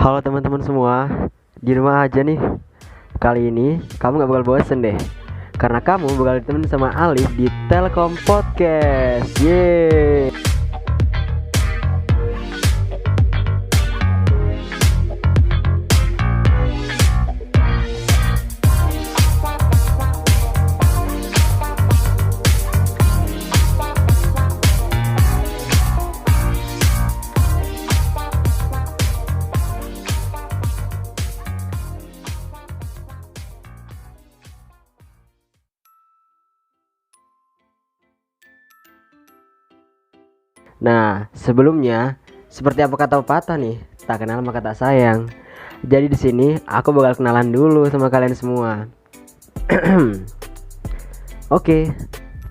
Halo teman-teman semua, di rumah aja nih. Kali ini kamu gak bakal bosen deh, karena kamu bakal ditemenin sama Alif di Telkom Podcast. Yeay. Nah, sebelumnya seperti apa kata pepatah nih, tak kenal maka tak sayang. Jadi di sini aku bakal kenalan dulu sama kalian semua. Oke,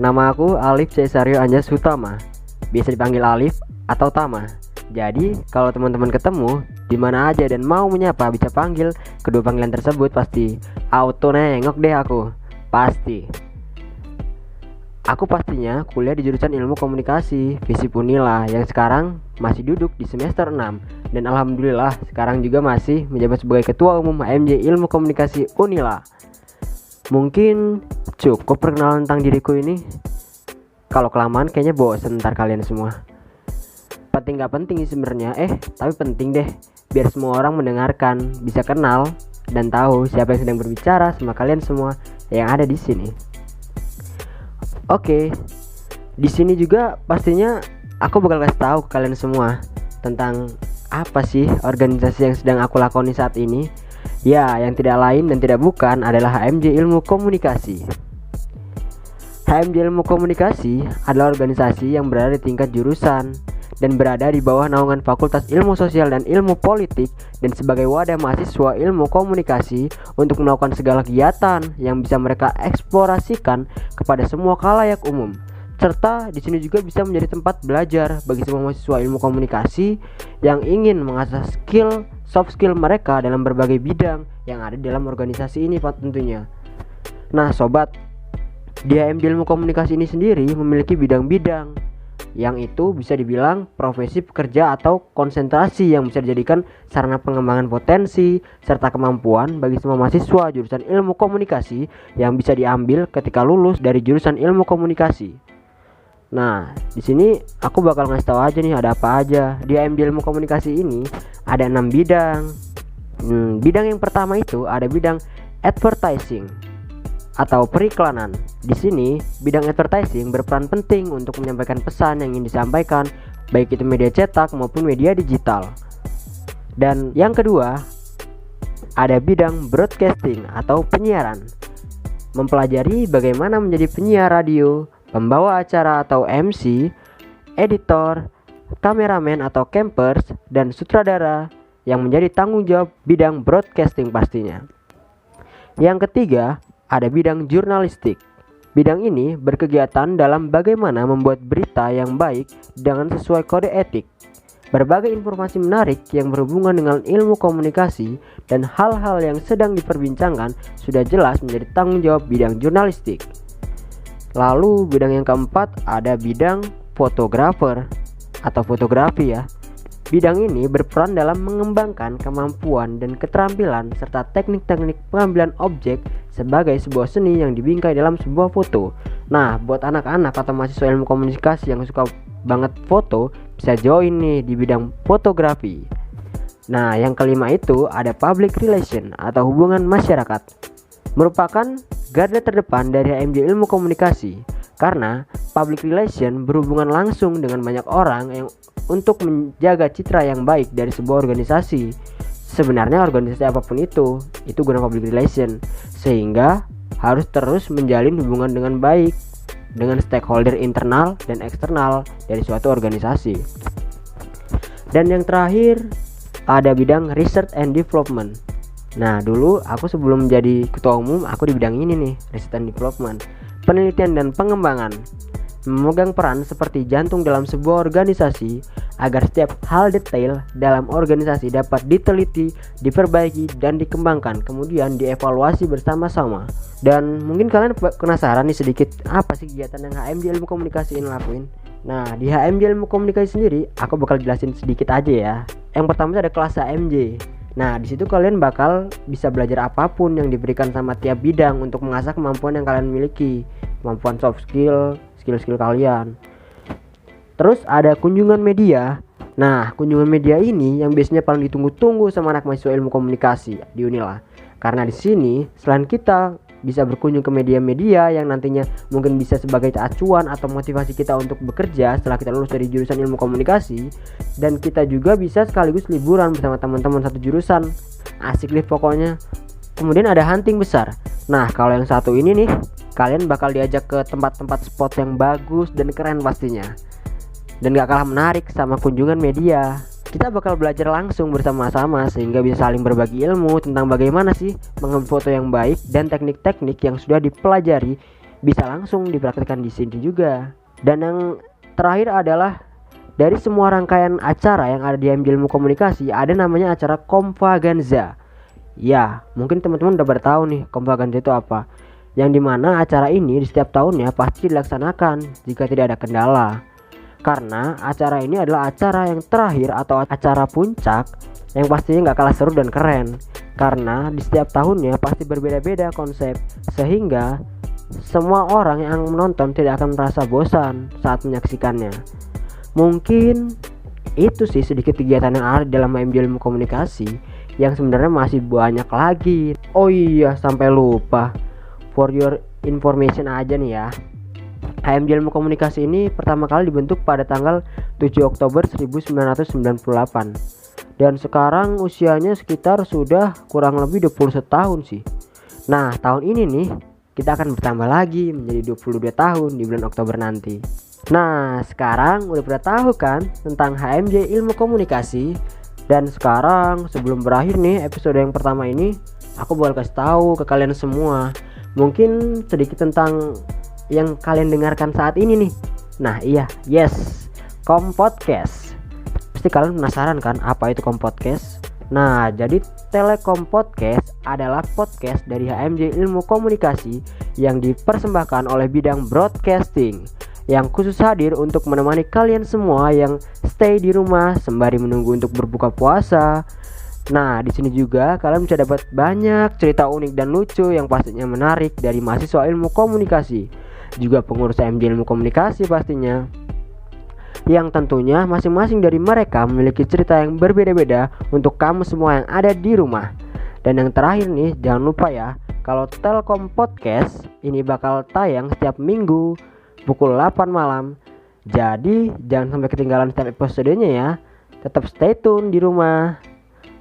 nama aku Alif Cesario Anjas Utama, biasa dipanggil Alif atau Tama. Jadi kalau teman-teman ketemu di mana aja dan mau menyapa, bisa panggil kedua panggilan tersebut, pasti auto nengok deh aku. Pasti. Aku pastinya kuliah di jurusan Ilmu Komunikasi Visip Unila yang sekarang masih duduk di semester 6. Dan alhamdulillah sekarang juga masih menjabat sebagai Ketua Umum HMJ Ilmu Komunikasi Unila. Mungkin cukup perkenalan tentang diriku ini. Kalau kelamaan kayaknya bosen ntar kalian semua. Penting gak penting sih sebenarnya, tapi penting deh, biar semua orang mendengarkan, bisa kenal dan tahu siapa yang sedang berbicara sama kalian semua yang ada di sini. Oke, di sini juga pastinya aku bakal kasih tahu ke kalian semua tentang apa sih organisasi yang sedang aku lakoni saat ini. Ya, yang tidak lain dan tidak bukan adalah HMJ Ilmu Komunikasi. HMJ Ilmu Komunikasi adalah organisasi yang berada di tingkat jurusan dan berada di bawah naungan Fakultas Ilmu Sosial dan Ilmu Politik, dan sebagai wadah mahasiswa ilmu komunikasi untuk melakukan segala kegiatan yang bisa mereka eksplorasikan kepada semua khalayak umum. Serta di sini juga bisa menjadi tempat belajar bagi semua mahasiswa ilmu komunikasi yang ingin mengasah soft skill mereka dalam berbagai bidang yang ada dalam organisasi ini tentunya. Nah sobat, di HMJ Ilmu Komunikasi ini sendiri memiliki bidang-bidang yang itu bisa dibilang profesi pekerja atau konsentrasi yang bisa dijadikan sarana pengembangan potensi serta kemampuan bagi semua mahasiswa jurusan ilmu komunikasi yang bisa diambil ketika lulus dari jurusan ilmu komunikasi. Nah, di sini aku bakal ngasih tahu aja nih ada apa aja. Di HMJ Ilmu Komunikasi ini ada 6 bidang. Bidang yang pertama itu ada bidang advertising atau periklanan. Di sini bidang advertising berperan penting untuk menyampaikan pesan yang ingin disampaikan, baik itu media cetak maupun media digital. Dan yang kedua ada bidang broadcasting atau penyiaran, mempelajari bagaimana menjadi penyiar radio, pembawa acara atau MC, editor, kameramen atau campers, dan sutradara yang menjadi tanggung jawab bidang broadcasting pastinya. Yang ketiga ada bidang jurnalistik. Bidang ini berkegiatan dalam bagaimana membuat berita yang baik dengan sesuai kode etik. Berbagai informasi menarik yang berhubungan dengan ilmu komunikasi dan hal-hal yang sedang diperbincangkan sudah jelas menjadi tanggung jawab bidang jurnalistik. Lalu bidang yang keempat ada bidang fotografer atau fotografi ya. Bidang ini berperan dalam mengembangkan kemampuan dan keterampilan serta teknik-teknik pengambilan objek sebagai sebuah seni yang dibingkai dalam sebuah foto. Nah, buat anak-anak atau mahasiswa ilmu komunikasi yang suka banget foto, bisa join nih di bidang fotografi. Nah, yang kelima itu ada public relation atau hubungan masyarakat. Merupakan garda terdepan dari HMJ Ilmu Komunikasi, karena public relation berhubungan langsung dengan banyak orang yang untuk menjaga citra yang baik dari sebuah organisasi. Sebenarnya organisasi apapun itu guna public relation, sehingga harus terus menjalin hubungan dengan baik dengan stakeholder internal dan eksternal dari suatu organisasi. Dan yang terakhir ada bidang research and development. Nah dulu aku sebelum menjadi ketua umum aku di bidang ini nih, research and development, penelitian dan pengembangan. Memegang peran seperti jantung dalam sebuah organisasi agar setiap hal detail dalam organisasi dapat diteliti, diperbaiki, dan dikembangkan, kemudian dievaluasi bersama-sama. Dan mungkin kalian penasaran nih sedikit, apa sih kegiatan yang HMJ Ilmu Komunikasi ini lakuin? Nah, di HMJ Ilmu Komunikasi sendiri aku bakal jelasin sedikit aja ya. Yang pertama ada kelas HMJ. Nah, di situ kalian bakal bisa belajar apapun yang diberikan sama tiap bidang untuk mengasah kemampuan yang kalian miliki, kemampuan soft skill, skill-skill kalian. Terus ada kunjungan media. Nah, kunjungan media ini yang biasanya paling ditunggu-tunggu sama anak mahasiswa ilmu komunikasi di Unila. Karena di sini selain kita bisa berkunjung ke media-media yang nantinya mungkin bisa sebagai acuan atau motivasi kita untuk bekerja setelah kita lulus dari jurusan ilmu komunikasi, dan kita juga bisa sekaligus liburan bersama teman-teman satu jurusan. Asik deh pokoknya. Kemudian ada hunting besar. Nah, kalau yang satu ini nih, kalian bakal diajak ke tempat-tempat spot yang bagus dan keren pastinya. Dan gak kalah menarik sama kunjungan media. Kita bakal belajar langsung bersama-sama sehingga bisa saling berbagi ilmu tentang bagaimana sih mengambil foto yang baik, dan teknik-teknik yang sudah dipelajari bisa langsung dipraktikkan di sini juga. Dan yang terakhir adalah dari semua rangkaian acara yang ada di HMJ Ilmu Komunikasi ada namanya acara Komvaganza. Ya, mungkin teman-teman udah bertahu nih Komvaganza itu apa. Yang dimana acara ini di setiap tahunnya pasti dilaksanakan jika tidak ada kendala. Karena acara ini adalah acara yang terakhir atau acara puncak yang pastinya gak kalah seru dan keren. Karena di setiap tahunnya pasti berbeda-beda konsep, sehingga semua orang yang menonton tidak akan merasa bosan saat menyaksikannya. Mungkin itu sih sedikit kegiatan yang ada dalam HMJ Ilmu Komunikasi, yang sebenarnya masih banyak lagi. Oh iya, sampai lupa, for your information aja nih ya, HMJ Ilmu Komunikasi ini pertama kali dibentuk pada tanggal 7 Oktober 1998. Dan sekarang usianya sekitar sudah kurang lebih 21 tahun sih. Nah, tahun ini nih kita akan bertambah lagi menjadi 22 tahun di bulan Oktober nanti. Nah, sekarang udah pada tahu kan tentang HMJ Ilmu Komunikasi. Dan sekarang sebelum berakhir nih episode yang pertama ini, aku bakal kasih tahu ke kalian semua mungkin sedikit tentang yang kalian dengarkan saat ini nih. Nah iya, yes, Kompodcast. Pasti kalian penasaran kan apa itu Kompodcast? Nah, jadi Telekom Podcast adalah podcast dari HMJ Ilmu Komunikasi yang dipersembahkan oleh bidang broadcasting, yang khusus hadir untuk menemani kalian semua yang stay di rumah sembari menunggu untuk berbuka puasa. Nah, di sini juga kalian bisa dapat banyak cerita unik dan lucu yang pastinya menarik dari mahasiswa ilmu komunikasi, juga pengurus HMJ Ilmu Komunikasi pastinya, yang tentunya masing-masing dari mereka memiliki cerita yang berbeda-beda untuk kamu semua yang ada di rumah. Dan yang terakhir nih, jangan lupa ya, kalau Telkom Podcast ini bakal tayang setiap minggu pukul 8 malam. Jadi jangan sampai ketinggalan setiap episodenya ya. Tetap stay tune di rumah.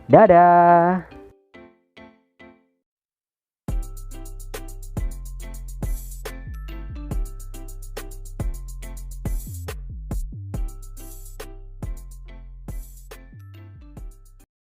Dadah.